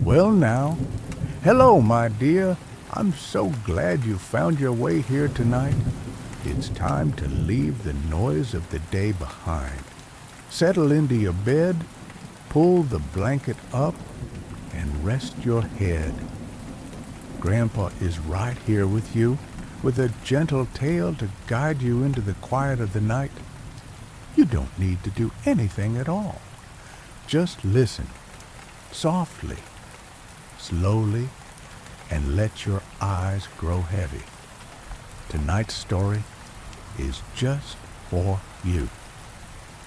Well now, hello my dear. I'm so glad you found your way here tonight. It's time to leave the noise of the day behind. Settle into your bed, pull the blanket up, and rest your head. Grandpa is right here with you, with a gentle tale to guide you into the quiet of the night. You don't need to do anything at all. Just listen, softly, slowly, and let your eyes grow heavy. Tonight's story is just for you.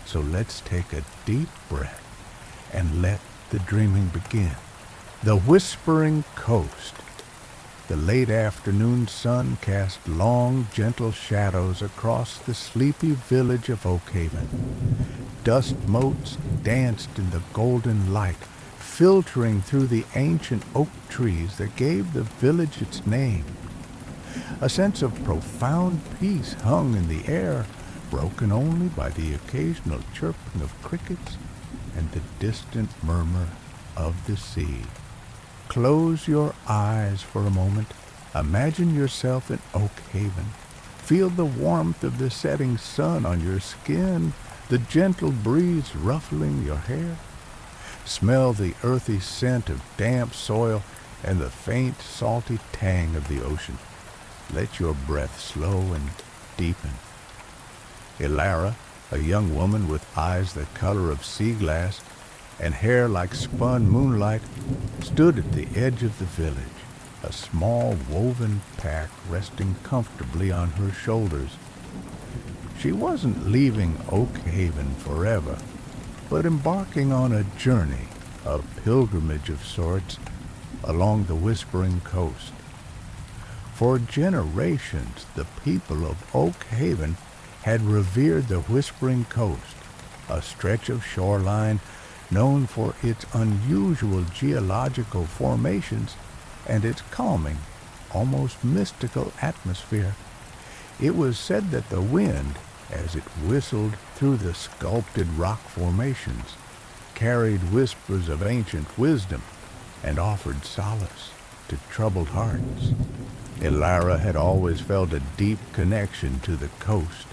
So let's take a deep breath and let the dreaming begin. The Whispering Coast. The late afternoon sun cast long, gentle shadows across the sleepy village of Oakhaven. Dust motes danced in the golden light, filtering through the ancient oak trees that gave the village its name. A sense of profound peace hung in the air, broken only by the occasional chirping of crickets and the distant murmur of the sea. Close your eyes for a moment. Imagine yourself in Oakhaven. Feel the warmth of the setting sun on your skin, the gentle breeze ruffling your hair. Smell the earthy scent of damp soil and the faint, salty tang of the ocean. Let your breath slow and deepen. Elara, a young woman with eyes the color of sea glass and hair like spun moonlight, stood at the edge of the village, a small woven pack resting comfortably on her shoulders. She wasn't leaving Oakhaven forever, but embarking on a journey, a pilgrimage of sorts, along the Whispering Coast. For generations, the people of Oakhaven had revered the Whispering Coast, a stretch of shoreline known for its unusual geological formations and its calming, almost mystical atmosphere. It was said that the wind, as it whistled through the sculpted rock formations, carried whispers of ancient wisdom and offered solace to troubled hearts. Elara had always felt a deep connection to the coast.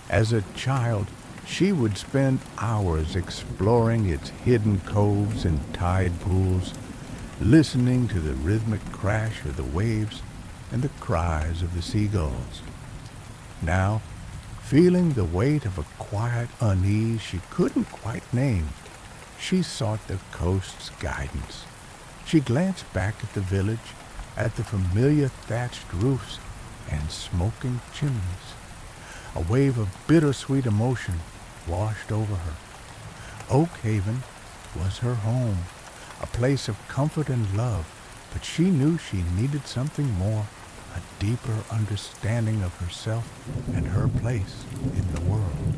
As a child, she would spend hours exploring its hidden coves and tide pools, listening to the rhythmic crash of the waves and the cries of the seagulls. Now, feeling the weight of a quiet unease she couldn't quite name, she sought the coast's guidance. She glanced back at the village, at the familiar thatched roofs and smoking chimneys. A wave of bittersweet emotion washed over her. Oakhaven was her home, a place of comfort and love, but she knew she needed something more, a deeper understanding of herself and her place in the world.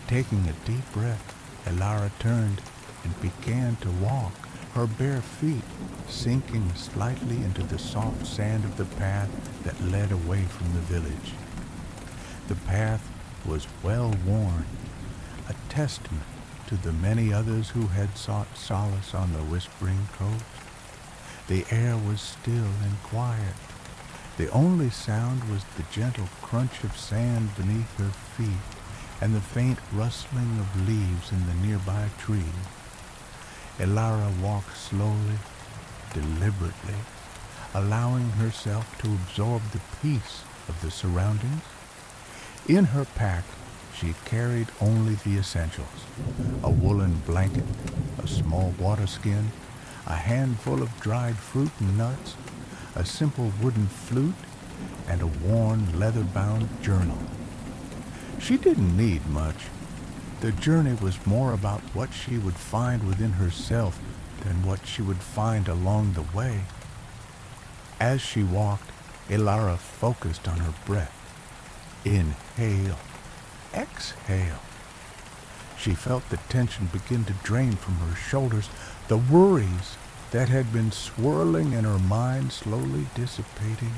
Taking a deep breath, Elara turned and began to walk, her bare feet sinking slightly into the soft sand of the path that led away from the village. The path was well worn, a testament to the many others who had sought solace on the Whispering Coast. The air was still and quiet. The only sound was the gentle crunch of sand beneath her feet and the faint rustling of leaves in the nearby trees. Elara walked slowly, deliberately, allowing herself to absorb the peace of the surroundings. In her pack, she carried only the essentials: a woolen blanket, a small water skin, a handful of dried fruit and nuts, a simple wooden flute, and a worn leather-bound journal. She didn't need much. The journey was more about what she would find within herself than what she would find along the way. As she walked, Elara focused on her breath. Inhale. Exhale. She felt the tension begin to drain from her shoulders, the worries that had been swirling in her mind slowly dissipating.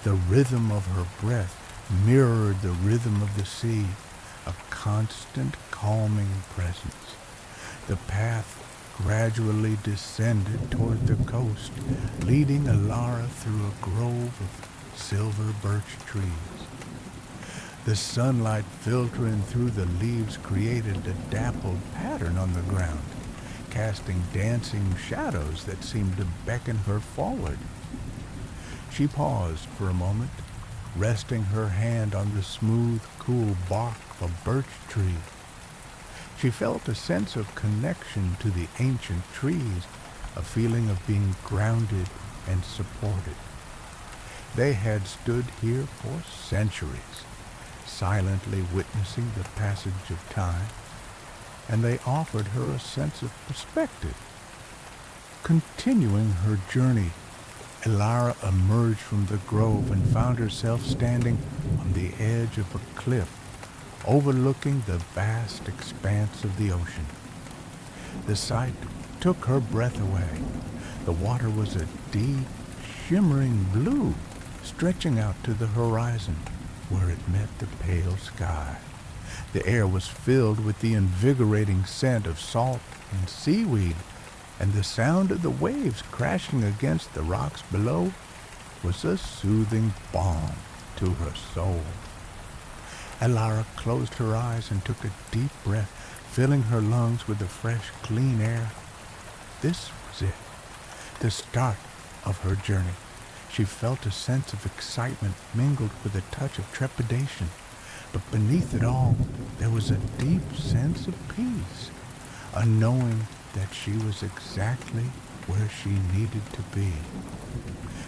The rhythm of her breath mirrored the rhythm of the sea, a constant calming presence. The path gradually descended toward the coast, leading Alara through a grove of silver birch trees. The sunlight filtering through the leaves created a dappled pattern on the ground, casting dancing shadows that seemed to beckon her forward. She paused for a moment, resting her hand on the smooth, cool bark of a birch tree. She felt a sense of connection to the ancient trees, a feeling of being grounded and supported. They had stood here for centuries, silently witnessing the passage of time, and they offered her a sense of perspective. Continuing her journey, Elara emerged from the grove and found herself standing on the edge of a cliff, overlooking the vast expanse of the ocean. The sight took her breath away. The water was a deep, shimmering blue, stretching out to the horizon, where it met the pale sky. The air was filled with the invigorating scent of salt and seaweed, and the sound of the waves crashing against the rocks below was a soothing balm to her soul. Elara closed her eyes and took a deep breath, filling her lungs with the fresh, clean air. This was it, the start of her journey. She felt a sense of excitement mingled with a touch of trepidation, but beneath it all, there was a deep sense of peace, a knowing that she was exactly where she needed to be.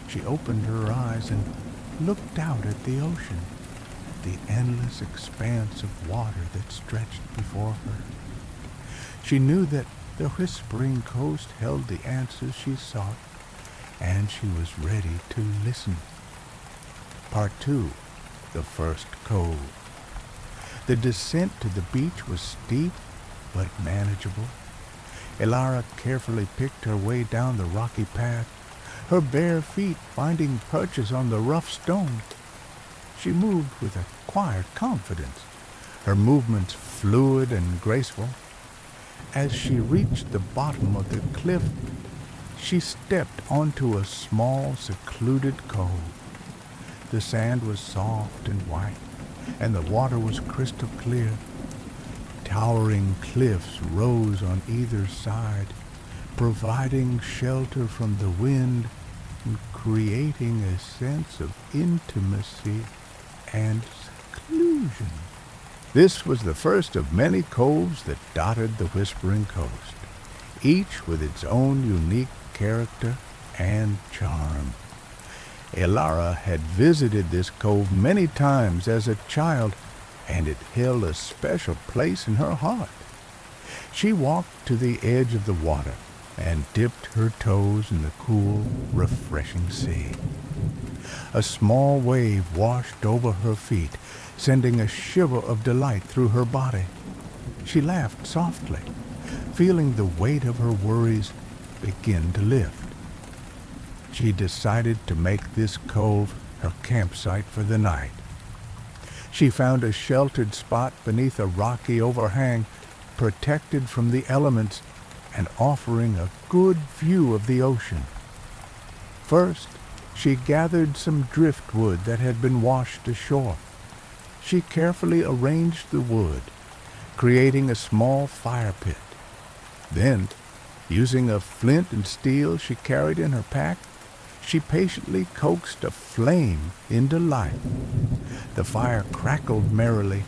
She opened her eyes and looked out at the ocean, the endless expanse of water that stretched before her. She knew that the whispering coast held the answers she sought, and she was ready to listen. Part 2. The First Cove. The descent to the beach was steep, but manageable. Elara carefully picked her way down the rocky path, her bare feet finding perches on the rough stone. She moved with a quiet confidence, her movements fluid and graceful. As she reached the bottom of the cliff, she stepped onto a small, secluded cove. The sand was soft and white, and the water was crystal clear. Towering cliffs rose on either side, providing shelter from the wind and creating a sense of intimacy and seclusion. This was the first of many coves that dotted the Whispering Coast, each with its own unique character and charm. Elara had visited this cove many times as a child, and it held a special place in her heart. She walked to the edge of the water and dipped her toes in the cool, refreshing sea. A small wave washed over her feet, sending a shiver of delight through her body. She laughed softly, feeling the weight of her worries begin to lift. She decided to make this cove her campsite for the night. She found a sheltered spot beneath a rocky overhang, protected from the elements and offering a good view of the ocean. First, she gathered some driftwood that had been washed ashore. She carefully arranged the wood, creating a small fire pit. Then, using a flint and steel she carried in her pack, she patiently coaxed a flame into life. The fire crackled merrily,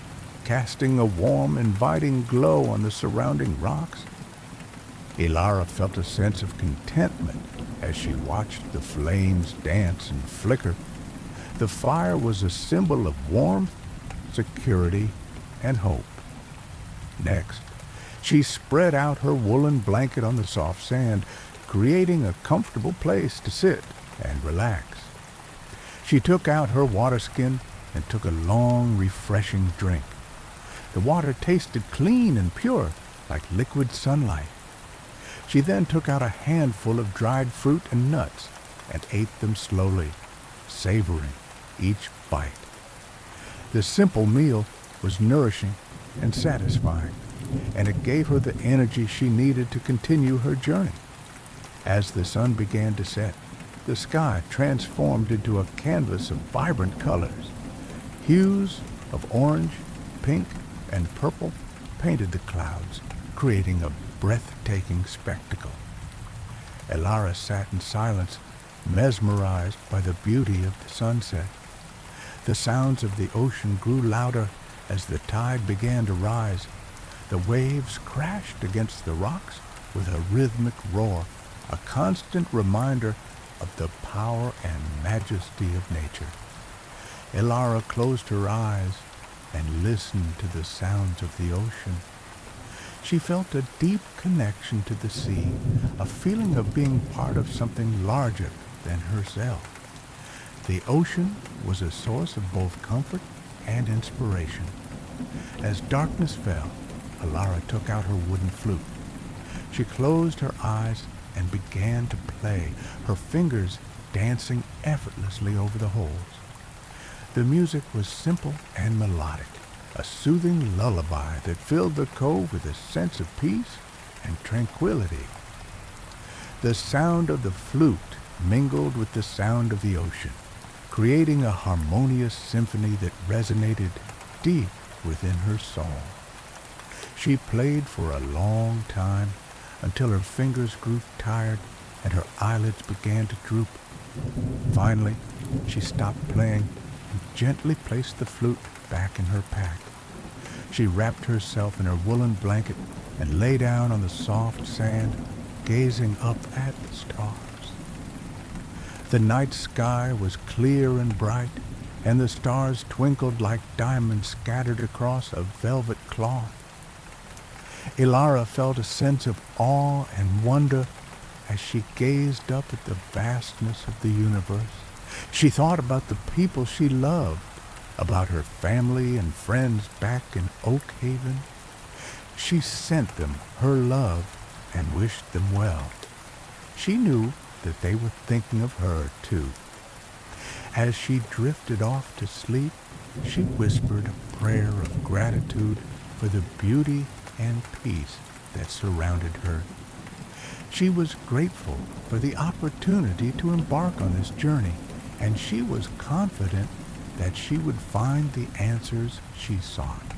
casting a warm, inviting glow on the surrounding rocks. Elara felt a sense of contentment as she watched the flames dance and flicker. The fire was a symbol of warmth, security, and hope. Next, she spread out her woolen blanket on the soft sand, creating a comfortable place to sit and relax. She took out her water skin and took a long, refreshing drink. The water tasted clean and pure, like liquid sunlight. She then took out a handful of dried fruit and nuts and ate them slowly, savoring each bite. The simple meal was nourishing and satisfying. and it gave her the energy she needed to continue her journey. As the sun began to set, the sky transformed into a canvas of vibrant colors. Hues of orange, pink, and purple painted the clouds, creating a breathtaking spectacle. Elara sat in silence, mesmerized by the beauty of the sunset. The sounds of the ocean grew louder as the tide began to rise. The waves crashed against the rocks with a rhythmic roar, a constant reminder of the power and majesty of nature. Elara closed her eyes and listened to the sounds of the ocean. She felt a deep connection to the sea, a feeling of being part of something larger than herself. The ocean was a source of both comfort and inspiration. As darkness fell, Elara took out her wooden flute. She closed her eyes and began to play, her fingers dancing effortlessly over the holes. The music was simple and melodic, a soothing lullaby that filled the cove with a sense of peace and tranquility. The sound of the flute mingled with the sound of the ocean, creating a harmonious symphony that resonated deep within her soul. She played for a long time until her fingers grew tired and her eyelids began to droop. Finally, she stopped playing and gently placed the flute back in her pack. She wrapped herself in her woolen blanket and lay down on the soft sand, gazing up at the stars. The night sky was clear and bright, and the stars twinkled like diamonds scattered across a velvet cloth. Elara felt a sense of awe and wonder as she gazed up at the vastness of the universe. She thought about the people she loved, about her family and friends back in Oak Haven. She sent them her love and wished them well. She knew that they were thinking of her, too. As she drifted off to sleep, she whispered a prayer of gratitude for the beauty and peace that surrounded her. She was grateful for the opportunity to embark on this journey, and she was confident that she would find the answers she sought.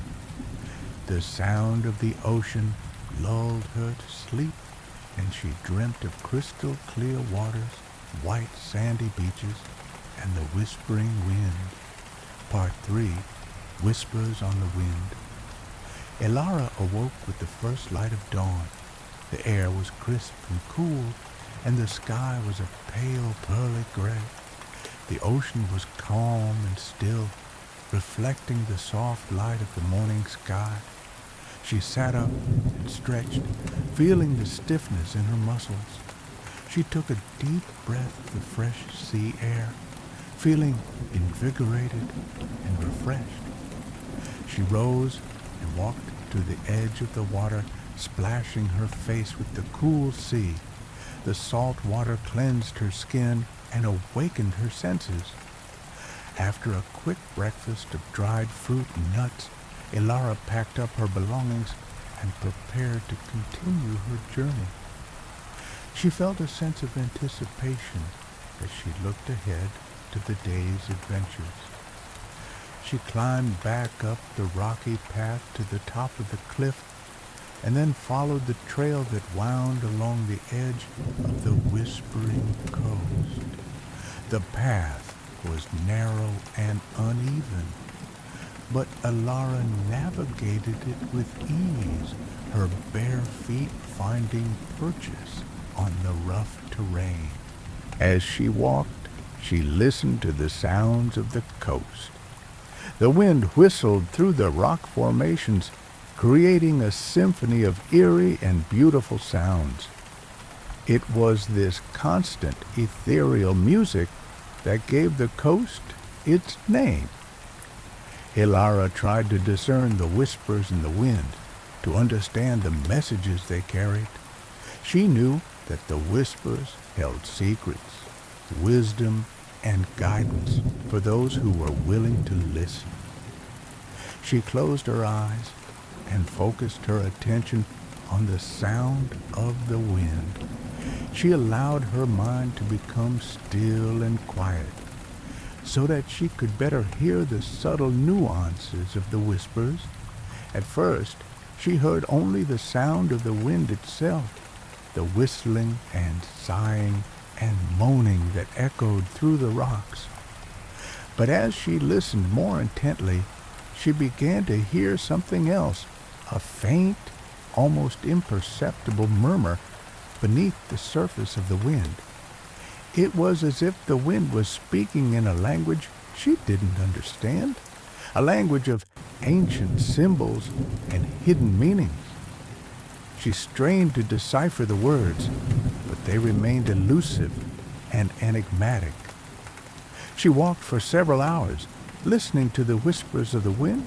The sound of the ocean lulled her to sleep, and she dreamt of crystal clear waters, white sandy beaches, and the whispering wind. Part 3, Whispers on the Wind. Elara awoke with the first light of dawn. The air was crisp and cool, and the sky was a pale pearly gray. The ocean was calm and still, reflecting the soft light of the morning sky. She sat up and stretched, feeling the stiffness in her muscles. She took a deep breath of the fresh sea air, feeling invigorated and refreshed. She rose and walked to the edge of the water, splashing her face with the cool sea. The salt water cleansed her skin and awakened her senses. After a quick breakfast of dried fruit and nuts, Elara packed up her belongings and prepared to continue her journey. She felt a sense of anticipation as she looked ahead to the day's adventures. She climbed back up the rocky path to the top of the cliff and then followed the trail that wound along the edge of the whispering coast. The path was narrow and uneven, but Elara navigated it with ease, her bare feet finding purchase on the rough terrain. As she walked, she listened to the sounds of the coast. The wind whistled through the rock formations, creating a symphony of eerie and beautiful sounds. It was this constant, ethereal music that gave the coast its name. Elara tried to discern the whispers in the wind, to understand the messages they carried. She knew that the whispers held secrets, wisdom, and guidance for those who were willing to listen. She closed her eyes and focused her attention on the sound of the wind. She allowed her mind to become still and quiet so that she could better hear the subtle nuances of the whispers. At first, she heard only the sound of the wind itself, the whistling and sighing and moaning that echoed through the rocks. But as she listened more intently, she began to hear something else, a faint, almost imperceptible murmur beneath the surface of the wind. It was as if the wind was speaking in a language she didn't understand, a language of ancient symbols and hidden meanings. She strained to decipher the words, but they remained elusive and enigmatic. She walked for several hours, listening to the whispers of the wind.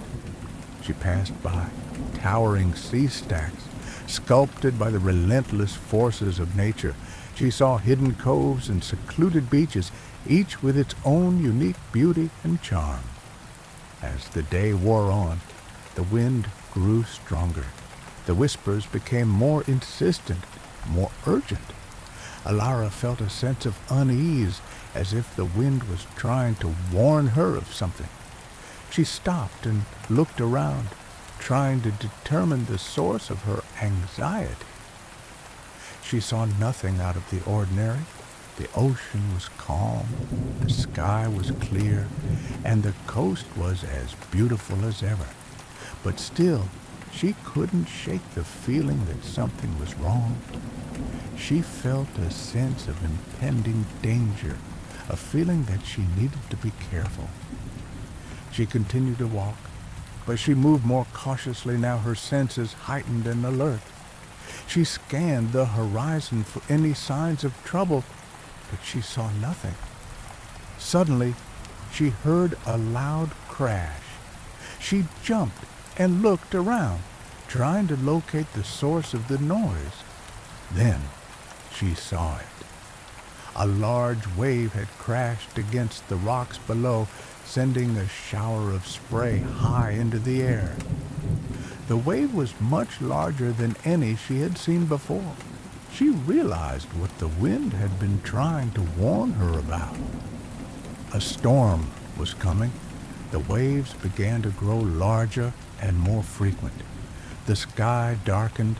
She passed by towering sea stacks, sculpted by the relentless forces of nature. She saw hidden coves and secluded beaches, each with its own unique beauty and charm. As the day wore on, the wind grew stronger. The whispers became more insistent, more urgent. Alara felt a sense of unease, as if the wind was trying to warn her of something. She stopped and looked around, trying to determine the source of her anxiety. She saw nothing out of the ordinary. The ocean was calm, the sky was clear, and the coast was as beautiful as ever. But still, she couldn't shake the feeling that something was wrong. She felt a sense of impending danger, a feeling that she needed to be careful. She continued to walk, but she moved more cautiously now, her senses heightened and alert. She scanned the horizon for any signs of trouble, but she saw nothing. Suddenly, she heard a loud crash. She jumped and looked around, trying to locate the source of the noise. Then she saw it. A large wave had crashed against the rocks below, sending a shower of spray high into the air. The wave was much larger than any she had seen before. She realized what the wind had been trying to warn her about. A storm was coming. The waves began to grow larger and more frequent. The sky darkened,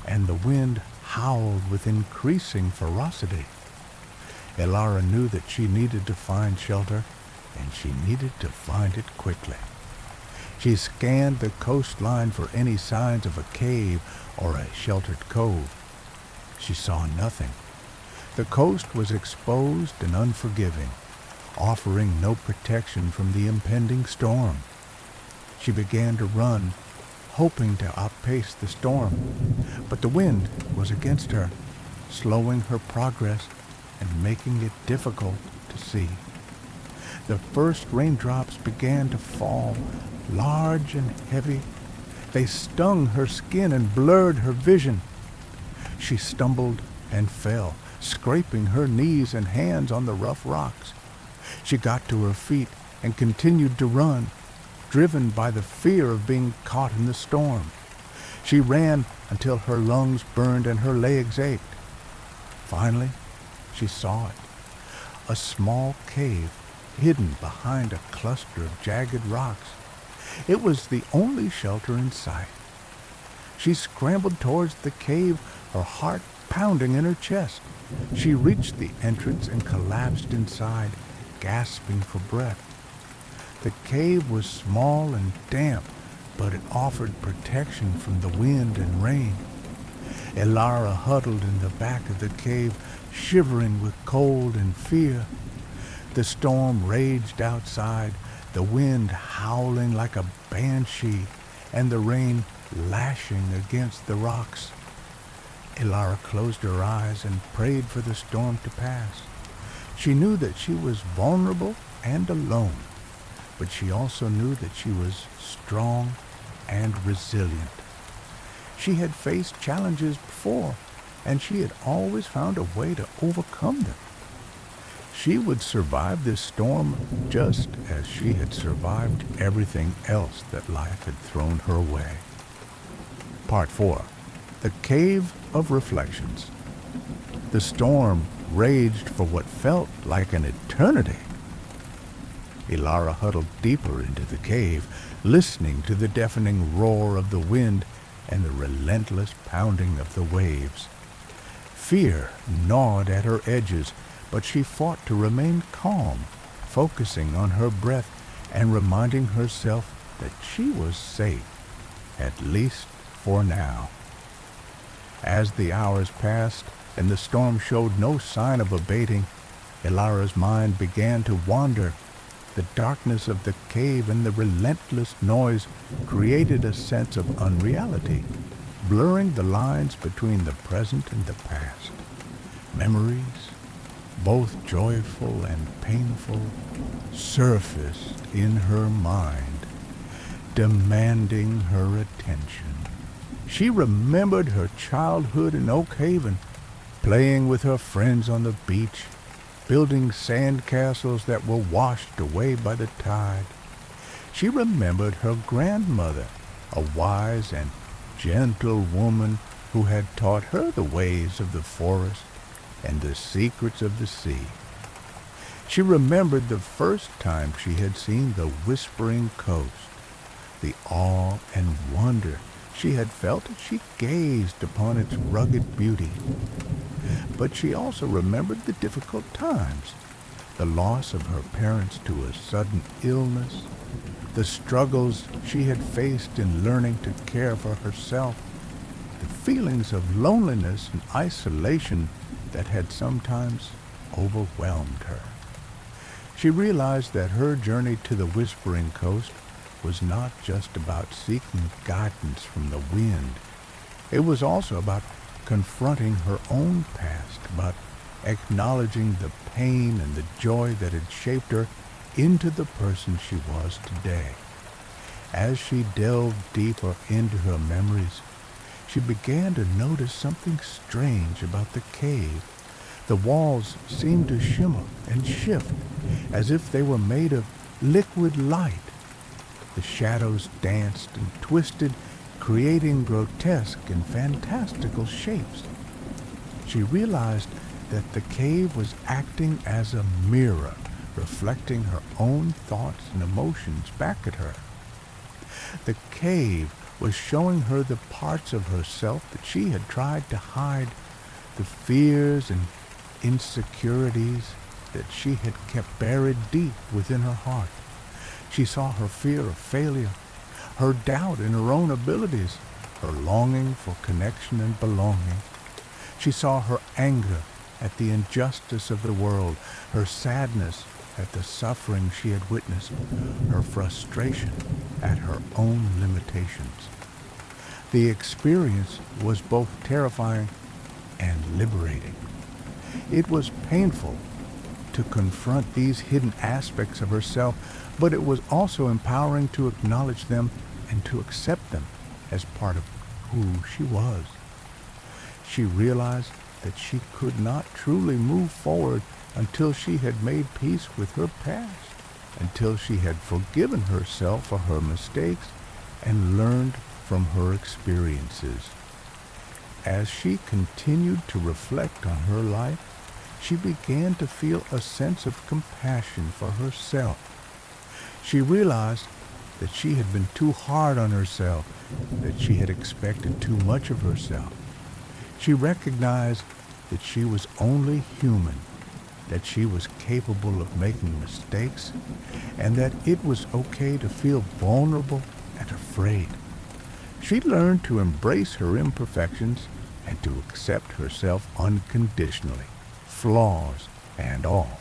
and the wind howled with increasing ferocity. Alara knew that she needed to find shelter, and she needed to find it quickly. She scanned the coastline for any signs of a cave or a sheltered cove. She saw nothing. The coast was exposed and unforgiving, offering no protection from the impending storm. She began to run, hoping to outpace the storm, but the wind was against her, slowing her progress and making it difficult to see. The first raindrops began to fall, large and heavy. They stung her skin and blurred her vision. She stumbled and fell, scraping her knees and hands on the rough rocks. She got to her feet and continued to run, driven by the fear of being caught in the storm. She ran until her lungs burned and her legs ached. Finally, she saw it, a small cave hidden behind a cluster of jagged rocks. It was the only shelter in sight. She scrambled towards the cave, her heart pounding in her chest. She reached the entrance and collapsed inside, gasping for breath. The cave was small and damp, but it offered protection from the wind and rain. Alara huddled in the back of the cave, shivering with cold and fear. The storm raged outside, the wind howling like a banshee, and the rain lashing against the rocks. Alara closed her eyes and prayed for the storm to pass. She knew that she was vulnerable and alone, but she also knew that she was strong and resilient. She had faced challenges before, and she had always found a way to overcome them. She would survive this storm just as she had survived everything else that life had thrown her way. Part 4. The Cave of Reflections. The storm raged for what felt like an eternity. Elara huddled deeper into the cave, listening to the deafening roar of the wind and the relentless pounding of the waves. Fear gnawed at her edges, but she fought to remain calm, focusing on her breath and reminding herself that she was safe, at least for now. As the hours passed and the storm showed no sign of abating, Elara's mind began to wander. The darkness of the cave and the relentless noise created a sense of unreality, blurring the lines between the present and the past. Memories, both joyful and painful, surfaced in her mind, demanding her attention. She remembered her childhood in Oak Haven, playing with her friends on the beach, building sand castles that were washed away by the tide. She remembered her grandmother, a wise and gentle woman who had taught her the ways of the forest and the secrets of the sea. She remembered the first time she had seen the Whispering Coast, the awe and wonder she had felt as she gazed upon its rugged beauty. But she also remembered the difficult times, the loss of her parents to a sudden illness, the struggles she had faced in learning to care for herself, the feelings of loneliness and isolation that had sometimes overwhelmed her. She realized that her journey to the Whispering Coast was not just about seeking guidance from the wind. It was also about confronting her own past, about acknowledging the pain and the joy that had shaped her into the person she was today. As she delved deeper into her memories, she began to notice something strange about the cave. The walls seemed to shimmer and shift, as if they were made of liquid light. The shadows danced and twisted, creating grotesque and fantastical shapes. She realized that the cave was acting as a mirror, reflecting her own thoughts and emotions back at her. The cave was showing her the parts of herself that she had tried to hide, the fears and insecurities that she had kept buried deep within her heart. She saw her fear of failure, her doubt in her own abilities, her longing for connection and belonging. She saw her anger at the injustice of the world, her sadness at the suffering she had witnessed, her frustration at her own limitations. The experience was both terrifying and liberating. It was painful to confront these hidden aspects of herself, but it was also empowering to acknowledge them and to accept them as part of who she was. She realized that she could not truly move forward until she had made peace with her past, until she had forgiven herself for her mistakes and learned from her experiences. As she continued to reflect on her life, she began to feel a sense of compassion for herself. She realized that she had been too hard on herself, that she had expected too much of herself. She recognized that she was only human, that she was capable of making mistakes, and that it was okay to feel vulnerable and afraid. She learned to embrace her imperfections and to accept herself unconditionally, flaws and all.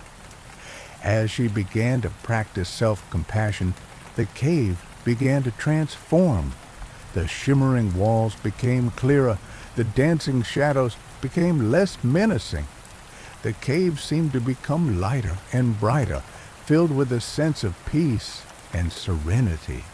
As she began to practice self-compassion, the cave began to transform. The shimmering walls became clearer, the dancing shadows became less menacing. The cave seemed to become lighter and brighter, filled with a sense of peace and serenity.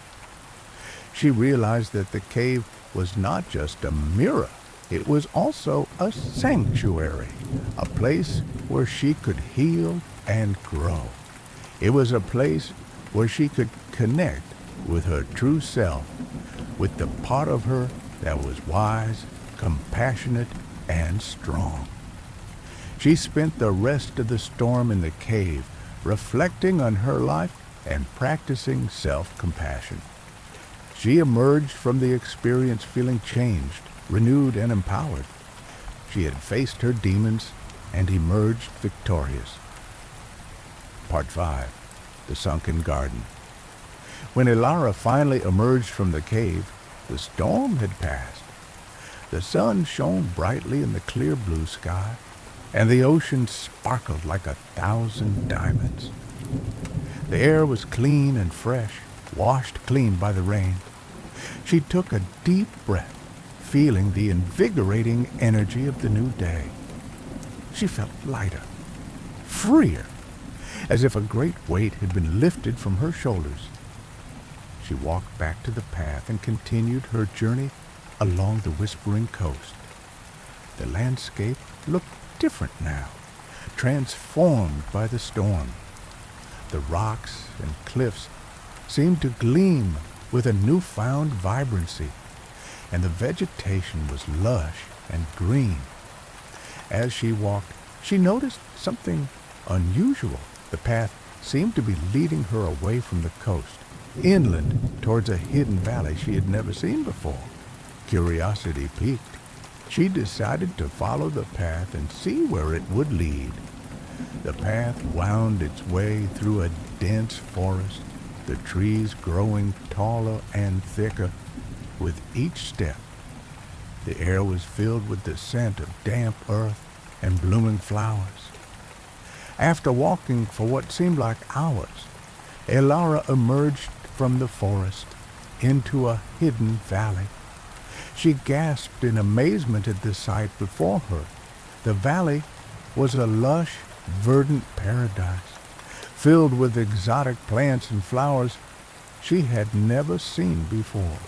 She realized that the cave was not just a mirror, it was also a sanctuary, a place where she could heal and grow. It was a place where she could connect with her true self, with the part of her that was wise, compassionate, and strong. She spent the rest of the storm in the cave, reflecting on her life and practicing self-compassion. She emerged from the experience feeling changed, renewed, and empowered. She had faced her demons and emerged victorious. Part 5. The Sunken Garden. When Elara finally emerged from the cave, the storm had passed. The sun shone brightly in the clear blue sky, and the ocean sparkled like 1,000 diamonds. The air was clean and fresh, washed clean by the rain. She took a deep breath, feeling the invigorating energy of the new day. She felt lighter, freer, as if a great weight had been lifted from her shoulders. She walked back to the path and continued her journey along the whispering coast. The landscape looked different now, transformed by the storm. The rocks and cliffs seemed to gleam with a newfound vibrancy, and the vegetation was lush and green. As she walked, she noticed something unusual. The path seemed to be leading her away from the coast, inland towards a hidden valley she had never seen before. Curiosity piqued. She decided to follow the path and see where it would lead. The path wound its way through a dense forest, the trees growing taller and thicker with each step. The air was filled with the scent of damp earth and blooming flowers. After walking for what seemed like hours, Elara emerged from the forest into a hidden valley. She gasped in amazement at the sight before her. The valley was a lush, verdant paradise, filled with exotic plants and flowers she had never seen before.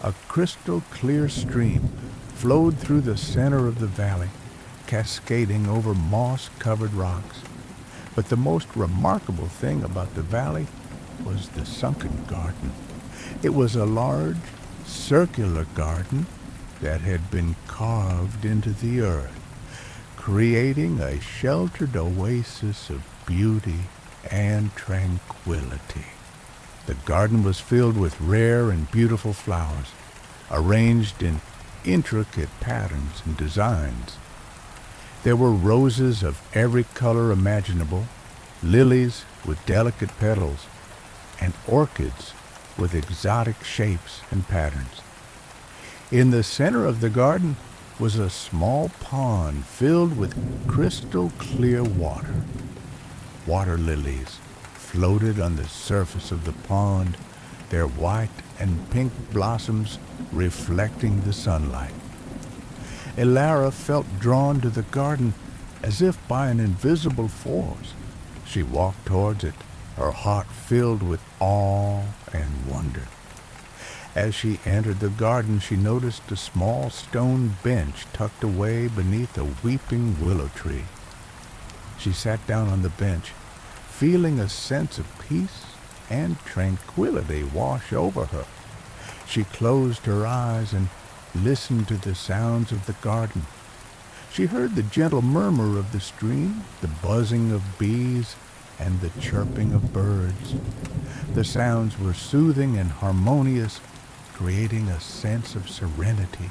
A crystal-clear stream flowed through the center of the valley, cascading over moss-covered rocks. But the most remarkable thing about the valley was the sunken garden. It was a large, circular garden that had been carved into the earth, creating a sheltered oasis of beauty and tranquility. The garden was filled with rare and beautiful flowers, arranged in intricate patterns and designs. There were roses of every color imaginable, lilies with delicate petals, and orchids with exotic shapes and patterns. In the center of the garden was a small pond filled with crystal clear water. Water lilies floated on the surface of the pond, their white and pink blossoms reflecting the sunlight. Elara felt drawn to the garden as if by an invisible force. She walked towards it, her heart filled with awe and wonder. As she entered the garden, she noticed a small stone bench tucked away beneath a weeping willow tree. She sat down on the bench, feeling a sense of peace and tranquility wash over her. She closed her eyes and listened to the sounds of the garden. She heard the gentle murmur of the stream, the buzzing of bees, and the chirping of birds. The sounds were soothing and harmonious, creating a sense of serenity.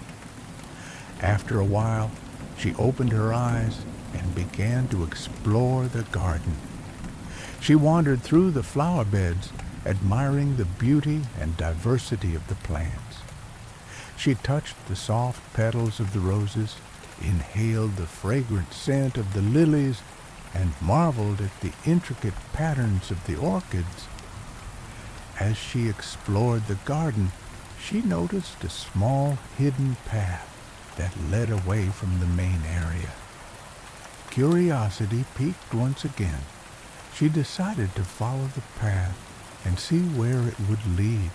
After a while, she opened her eyes and began to explore the garden. She wandered through the flower beds, admiring the beauty and diversity of the plants. She touched the soft petals of the roses, inhaled the fragrant scent of the lilies, and marveled at the intricate patterns of the orchids. As she explored the garden, she noticed a small hidden path that led away from the main area. Curiosity piqued once again. She decided to follow the path and see where it would lead.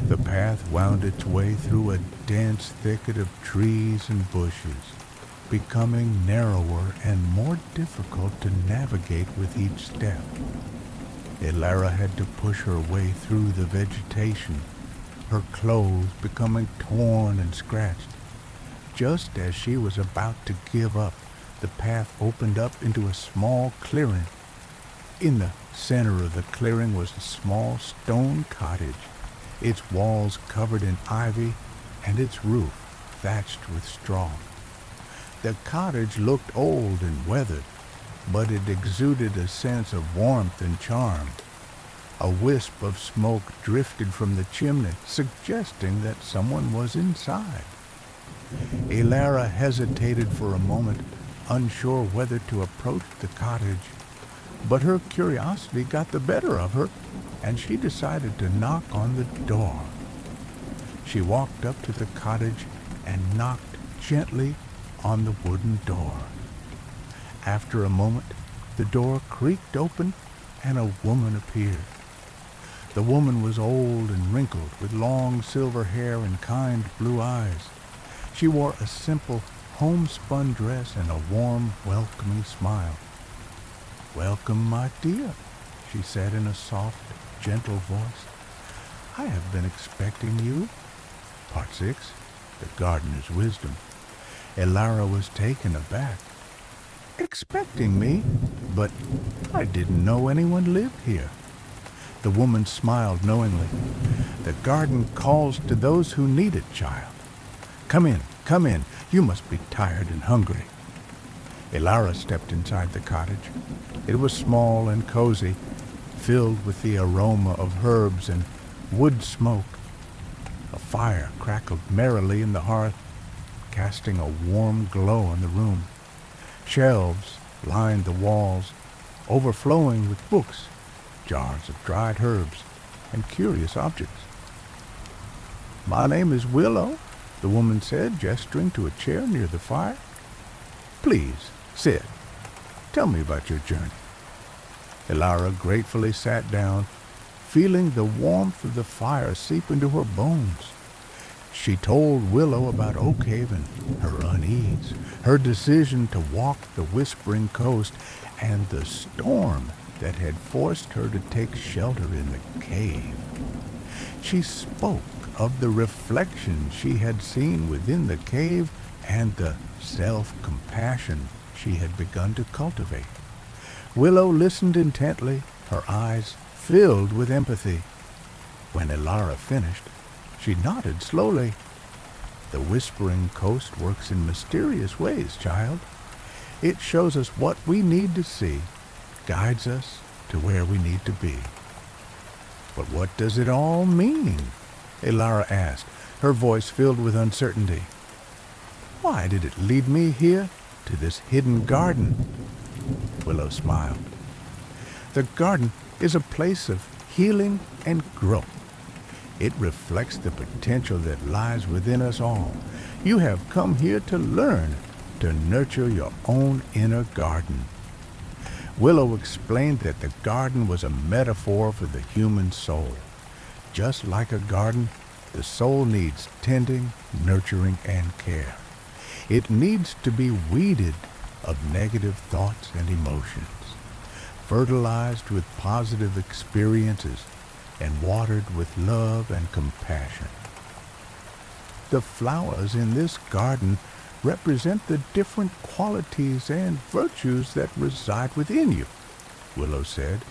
The path wound its way through a dense thicket of trees and bushes, becoming narrower and more difficult to navigate with each step. Elara had to push her way through the vegetation, her clothes becoming torn and scratched. Just as she was about to give up, the path opened up into a small clearing. In the center of the clearing was a small stone cottage, its walls covered in ivy and its roof thatched with straw. The cottage looked old and weathered, but it exuded a sense of warmth and charm. A wisp of smoke drifted from the chimney, suggesting that someone was inside. Elara hesitated for a moment, unsure whether to approach the cottage, but her curiosity got the better of her, and she decided to knock on the door. She walked up to the cottage and knocked gently on the wooden door. After a moment, the door creaked open and a woman appeared. The woman was old and wrinkled, with long silver hair and kind blue eyes. She wore a simple, homespun dress and a warm, welcoming smile. "Welcome, my dear," she said in a soft, gentle voice. "I have been expecting you." Part 6, The Gardener's Wisdom. Elara was taken aback. "Expecting me? But I didn't know anyone lived here." The woman smiled knowingly. "The garden calls to those who need it, child. Come in, come in. You must be tired and hungry." Elara stepped inside the cottage. It was small and cozy, filled with the aroma of herbs and wood smoke. A fire crackled merrily in the hearth, casting a warm glow in the room. Shelves lined the walls, overflowing with books, jars of dried herbs, and curious objects. "My name is Willow," the woman said, gesturing to a chair near the fire. "Please, sit. Tell me about your journey." Elara gratefully sat down, feeling the warmth of the fire seep into her bones. She told Willow about Oakhaven, her unease, her decision to walk the Whispering Coast, and the storm that had forced her to take shelter in the cave. She spoke of the reflection she had seen within the cave and the self-compassion she had begun to cultivate. Willow listened intently, her eyes filled with empathy. When Elara finished, she nodded slowly. "The Whispering Coast works in mysterious ways, child. It shows us what we need to see, guides us to where we need to be." "But what does it all mean?" Elara asked, her voice filled with uncertainty. "Why did it lead me here, to this hidden garden?" Willow smiled. "The garden is a place of healing and growth. It reflects the potential that lies within us all. You have come here to learn, to nurture your own inner garden." Willow explained that the garden was a metaphor for the human soul. Just like a garden, the soul needs tending, nurturing, and care. It needs to be weeded of negative thoughts and emotions, fertilized with positive experiences, and watered with love and compassion. The flowers in this garden represent the different qualities and virtues that reside within you, Willow said,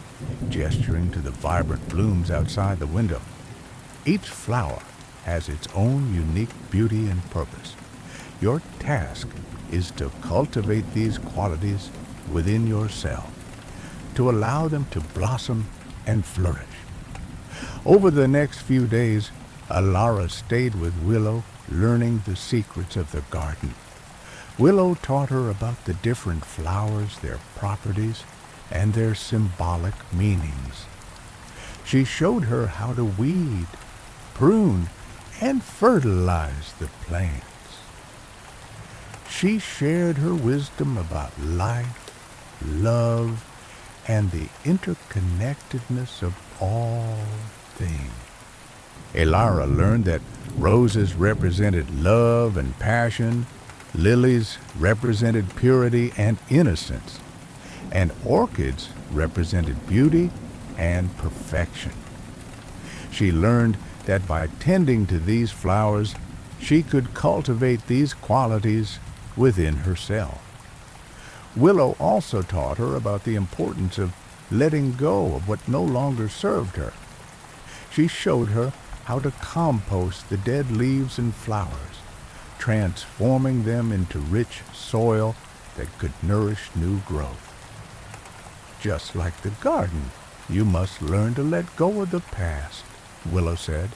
gesturing to the vibrant blooms outside the window. Each flower has its own unique beauty and purpose. Your task is to cultivate these qualities within yourself, to allow them to blossom and flourish. Over the next few days, Elara stayed with Willow, learning the secrets of the garden. Willow taught her about the different flowers, their properties, and their symbolic meanings. She showed her how to weed, prune, and fertilize the plants. She shared her wisdom about life, love, and the interconnectedness of all things. Elara learned that roses represented love and passion, lilies represented purity and innocence, and orchids represented beauty and perfection. She learned that by tending to these flowers, she could cultivate these qualities within herself. Willow also taught her about the importance of letting go of what no longer served her. She showed her how to compost the dead leaves and flowers, transforming them into rich soil that could nourish new growth. Just like the garden, you must learn to let go of the past, Willow said.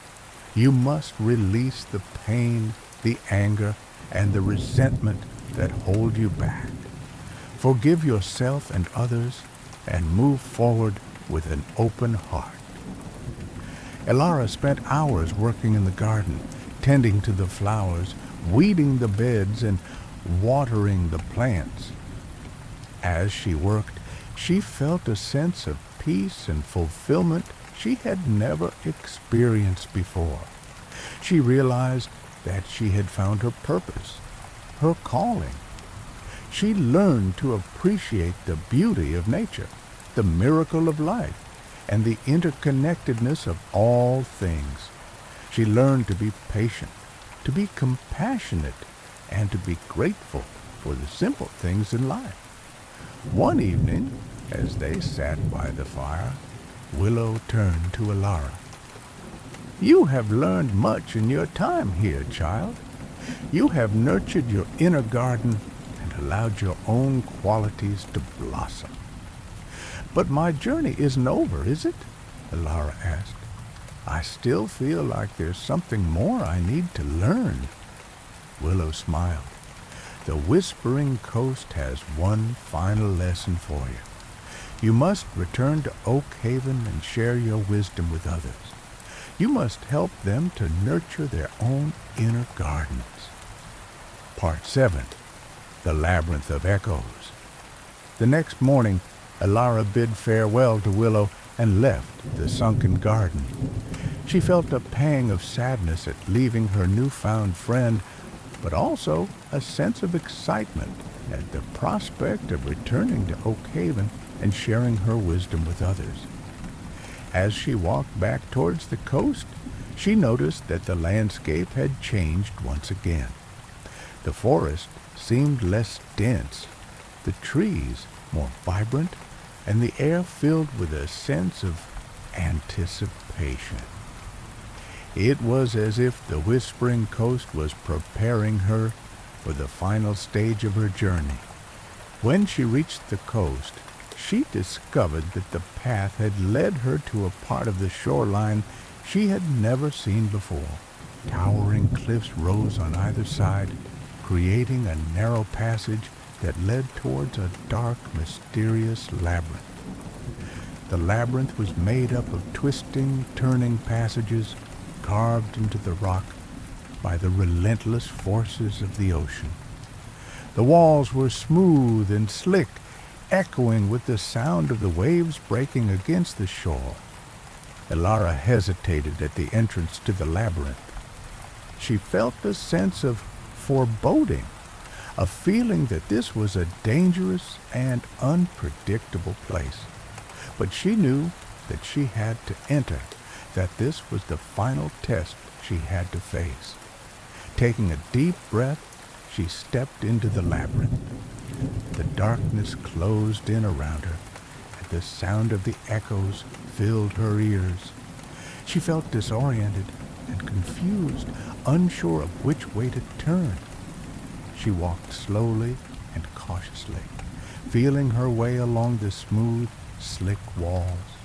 You must release the pain, the anger, and the resentment that hold you back. Forgive yourself and others and move forward with an open heart. Elara spent hours working in the garden, tending to the flowers, weeding the beds, and watering the plants. As she worked, she felt a sense of peace and fulfillment she had never experienced before. She realized that she had found her purpose, her calling. She learned to appreciate the beauty of nature, the miracle of life, and the interconnectedness of all things. She learned to be patient, to be compassionate, and to be grateful for the simple things in life. One evening, as they sat by the fire, Willow turned to Elara. You have learned much in your time here, child. You have nurtured your inner garden and allowed your own qualities to blossom. But my journey isn't over, is it? Elara asked. I still feel like there's something more I need to learn. Willow smiled. The Whispering Coast has one final lesson for you. You must return to Oak Haven and share your wisdom with others. You must help them to nurture their own inner gardens. Part 7. The Labyrinth of Echoes. The next morning, Elara bid farewell to Willow and left the sunken garden. She felt a pang of sadness at leaving her newfound friend, but also a sense of excitement at the prospect of returning to Oak Haven and sharing her wisdom with others. As she walked back towards the coast, she noticed that the landscape had changed once again. The forest seemed less dense, the trees more vibrant, and the air filled with a sense of anticipation. It was as if the Whispering Coast was preparing her for the final stage of her journey. When she reached the coast, she discovered that the path had led her to a part of the shoreline she had never seen before. Towering cliffs rose on either side, creating a narrow passage that led towards a dark, mysterious labyrinth. The labyrinth was made up of twisting, turning passages carved into the rock by the relentless forces of the ocean. The walls were smooth and slick, echoing with the sound of the waves breaking against the shore. Elara hesitated at the entrance to the labyrinth. She felt a sense of foreboding, a feeling that this was a dangerous and unpredictable place. But she knew that she had to enter, that this was the final test she had to face. Taking a deep breath, she stepped into the labyrinth. The darkness closed in around her, and the sound of the echoes filled her ears. She felt disoriented and confused, unsure of which way to turn. She walked slowly and cautiously, feeling her way along the smooth, slick walls.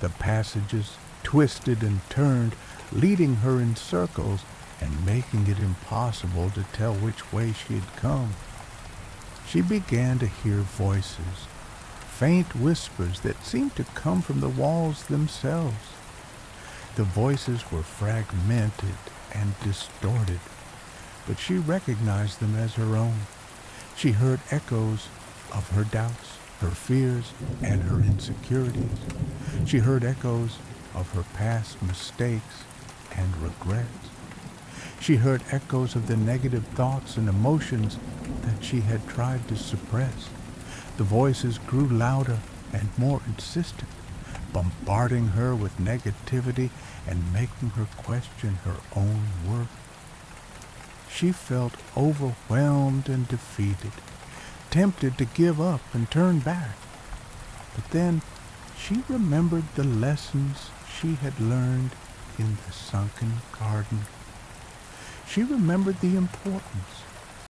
The passages twisted and turned, leading her in circles and making it impossible to tell which way she had come. She began to hear voices, faint whispers that seemed to come from the walls themselves. The voices were fragmented and distorted, but she recognized them as her own. She heard echoes of her doubts, her fears, and her insecurities. She heard echoes of her past mistakes and regrets. She heard echoes of the negative thoughts and emotions that she had tried to suppress. The voices grew louder and more insistent, bombarding her with negativity and making her question her own worth. She felt overwhelmed and defeated, tempted to give up and turn back. But then she remembered the lessons she had learned in the sunken garden. She remembered the importance